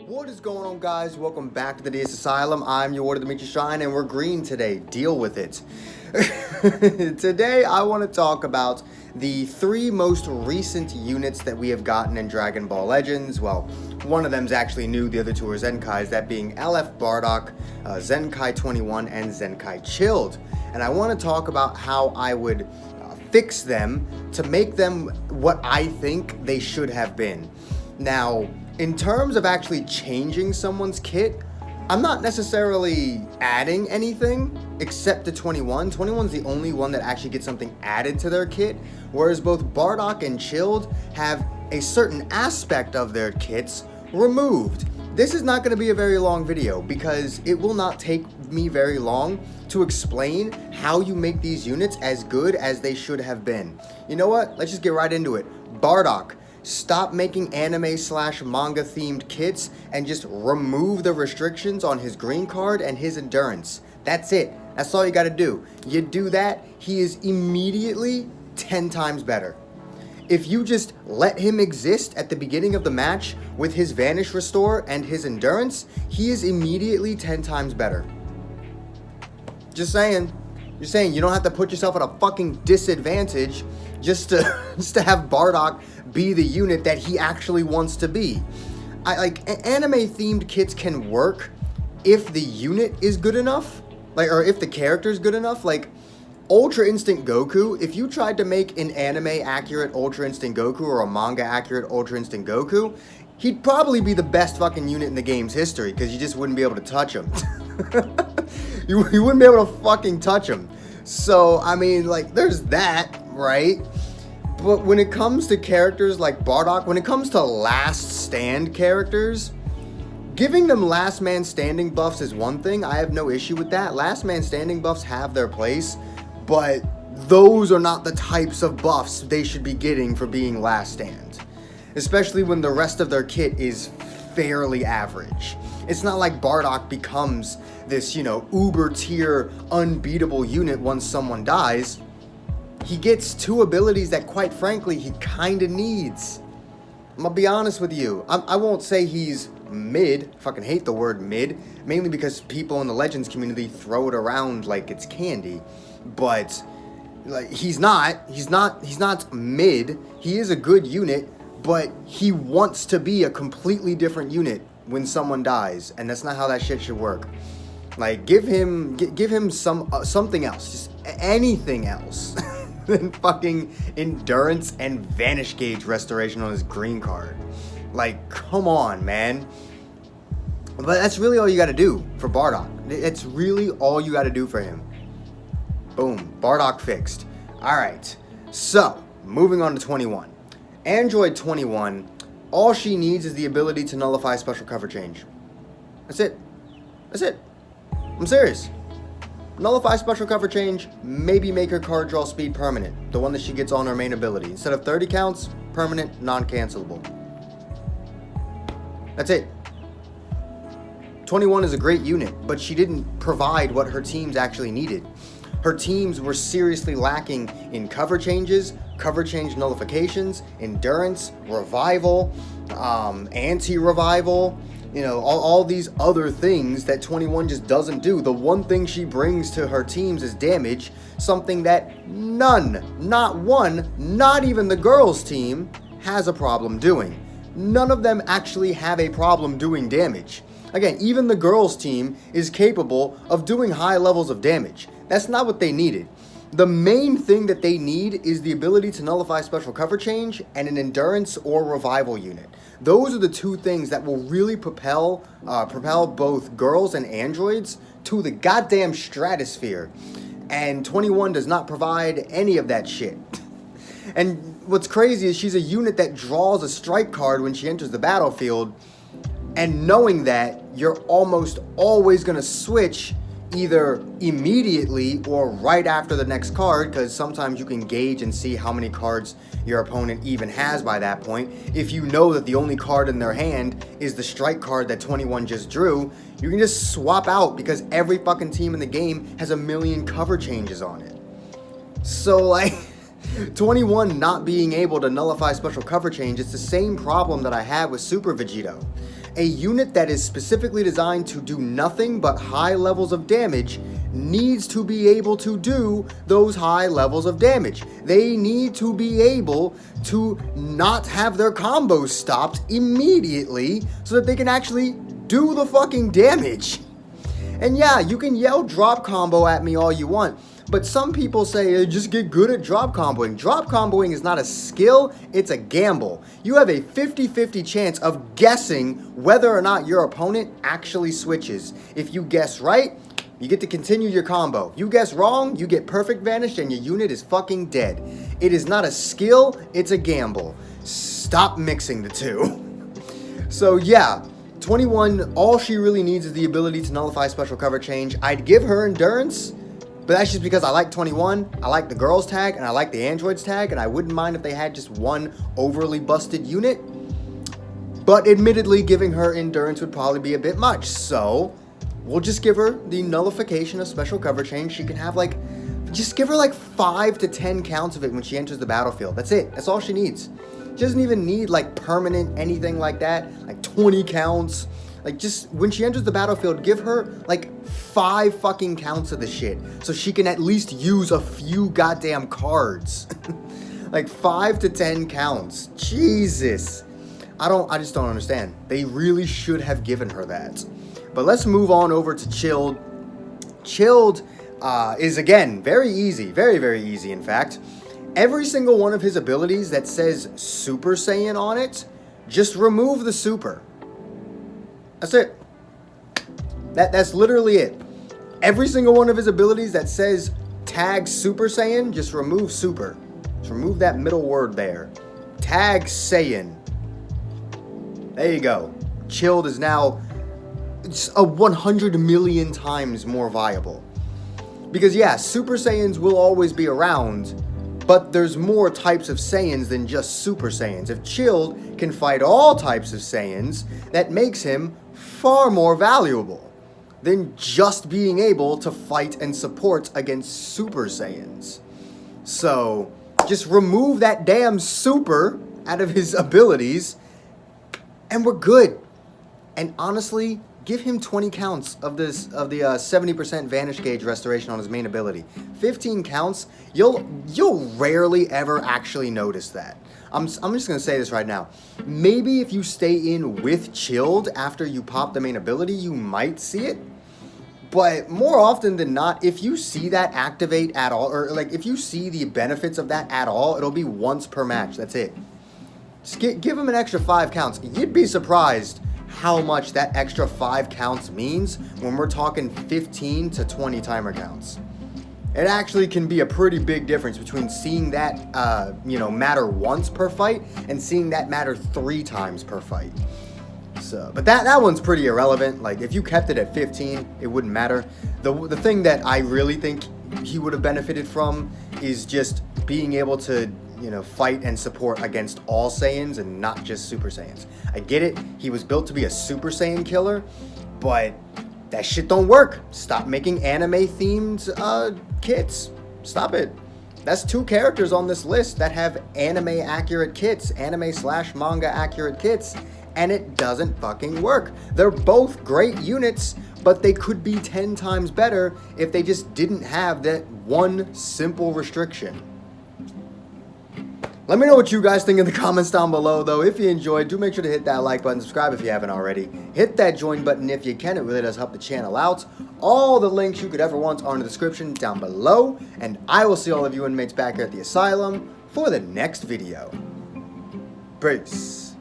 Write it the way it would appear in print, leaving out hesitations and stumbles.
What is going on, guys? Welcome back to the DS Asylum. I'm your warden, Dimitri Shrine, and we're green today. Deal with it. Today, I want to talk about the three most recent units that we have gotten in Dragon Ball Legends. Well, one of them is actually new, the other two are Zenkais, that being LF Bardock, Zenkai 21, and Zenkai Chilled. And I want to talk about how I would fix them to make them what I think they should have been. Now, in terms of actually changing someone's kit, I'm not necessarily adding anything except to 21. 21's the only one that actually gets something added to their kit, whereas both Bardock and Chilled have a certain aspect of their kits removed. This is not going to be a very long video because it will not take me very long to explain how you make these units as good as they should have been. You know what? Let's just get right into it. Bardock. Stop making anime/manga themed kits and just remove the restrictions on his green card and his endurance. That's it. That's all you gotta do. You do that, he is immediately 10 times better. If you just let him exist at the beginning of the match with his Vanish Restore and his endurance, he is immediately 10 times better. Just saying. You're saying you don't have to put yourself at a fucking disadvantage just to have Bardock be the unit that he actually wants to be. Anime themed kits can work if the unit is good enough, or if the character is good enough. Like Ultra Instinct Goku, if you tried to make an anime accurate Ultra Instinct Goku or a manga accurate Ultra Instinct Goku, he'd probably be the best fucking unit in the game's history because you just wouldn't be able to touch him. you wouldn't be able to fucking touch him. So, I mean, there's that, right? But when it comes to characters like Bardock, when it comes to last stand characters, giving them last man standing buffs is one thing. I have no issue with that. Last man standing buffs have their place, but those are not the types of buffs they should be getting for being last stand. Especially when the rest of their kit is fairly average. It's not like Bardock becomes this, uber tier unbeatable unit once someone dies. He gets two abilities that, quite frankly, he kinda needs. I'm gonna be honest with you. I won't say he's mid. Fucking hate the word mid. Mainly because people in the Legends community throw it around like it's candy. But, he's not mid. He is a good unit, but he wants to be a completely different unit when someone dies. And that's not how that shit should work. Give him something else. Just anything else. Than fucking endurance and vanish gauge restoration on his green card. Come on, man. But that's really all you gotta do for Bardock. It's really all you gotta do for him. Boom. Bardock fixed. Alright. So, moving on to 21. Android 21, all she needs is the ability to nullify special cover change. That's it. That's it. I'm serious. Nullify special cover change, maybe make her card draw speed permanent, the one that she gets on her main ability. Instead of 30 counts, permanent, non-cancelable. That's it. 21 is a great unit, but she didn't provide what her teams actually needed. Her teams were seriously lacking in cover changes, cover change nullifications, endurance, revival, anti-revival, all these other things that 21 just doesn't do. The one thing she brings to her teams is damage, something that not one, not even the girls' team, has a problem doing. None of them actually have a problem doing damage. Again, even the girls' team is capable of doing high levels of damage. That's not what they needed. The main thing that they need is the ability to nullify special cover change and an endurance or revival unit. Those are the two things that will really propel both girls and androids to the goddamn stratosphere. And 21 does not provide any of that shit. And what's crazy is she's a unit that draws a strike card when she enters the battlefield. And knowing that, you're almost always going to switch either immediately or right after the next card, because sometimes you can gauge and see how many cards your opponent even has by that point. If you know that the only card in their hand is the strike card that 21 just drew, you can just swap out because every fucking team in the game has a million cover changes on it. So 21 not being able to nullify special cover change, it's the same problem that I had with Super Vegito. A unit that is specifically designed to do nothing but high levels of damage needs to be able to do those high levels of damage. They need to be able to not have their combos stopped immediately so that they can actually do the fucking damage. And yeah, you can yell drop combo at me all you want, but some people say, hey, just get good at drop comboing. Drop comboing is not a skill, it's a gamble. You have a 50-50 chance of guessing whether or not your opponent actually switches. If you guess right, you get to continue your combo. You guess wrong, you get perfect vanished and your unit is fucking dead. It is not a skill, it's a gamble. Stop mixing the two. So yeah, 21, all she really needs is the ability to nullify special cover change. I'd give her endurance, but that's just because I like 21, I like the girls tag, and I like the androids tag, and I wouldn't mind if they had just one overly busted unit. But admittedly, giving her endurance would probably be a bit much, so we'll just give her the nullification of special cover change. She can have just give her 5 to 10 counts of it when she enters the battlefield. That's it, that's all she needs. She doesn't even need permanent anything like that, 20 counts. Just when she enters the battlefield, give her 5 fucking counts of the shit so she can at least use a few goddamn cards. 5 to 10 counts. Jesus. I just don't understand. They really should have given her that. But let's move on over to Chilled. Chilled is, again, very easy. Very, very easy, in fact. Every single one of his abilities that says Super Saiyan on it, just remove the super. That's it. That's literally it. Every single one of his abilities that says tag Super Saiyan, just remove super. Just remove that middle word there. Tag Saiyan. There you go. Chilled is now a 100 million times more viable. Because yeah, Super Saiyans will always be around, but there's more types of Saiyans than just Super Saiyans. If Chilled can fight all types of Saiyans, that makes him far more valuable than just being able to fight and support against Super Saiyans. So, just remove that damn super out of his abilities, and we're good. And honestly, give him 20 counts of the 70% Vanish Gauge restoration on his main ability. 15 counts, you'll rarely ever actually notice that. I'm just gonna say this right now. Maybe if you stay in with Chilled after you pop the main ability, you might see it. But more often than not, if you see that activate at all, or if you see the benefits of that at all, it'll be once per match. That's it. Just give him an extra 5 counts. You'd be surprised how much that extra 5 counts means when we're talking 15 to 20 timer counts. It actually can be a pretty big difference between seeing that, matter once per fight and seeing that matter 3 times per fight. So, but that one's pretty irrelevant. If you kept it at 15, it wouldn't matter. The thing that I really think he would have benefited from is just being able to, fight and support against all Saiyans and not just Super Saiyans. I get it. He was built to be a Super Saiyan killer, but that shit don't work. Stop making anime-themed kits. Stop it. That's 2 characters on this list that have anime-accurate kits, anime/manga-accurate kits, and it doesn't fucking work. They're both great units, but they could be 10 times better if they just didn't have that one simple restriction. Let me know what you guys think in the comments down below, though. If you enjoyed, do make sure to hit that like button, subscribe if you haven't already. Hit that join button if you can, it really does help the channel out. All the links you could ever want are in the description down below, and I will see all of you inmates back here at the asylum for the next video. Peace.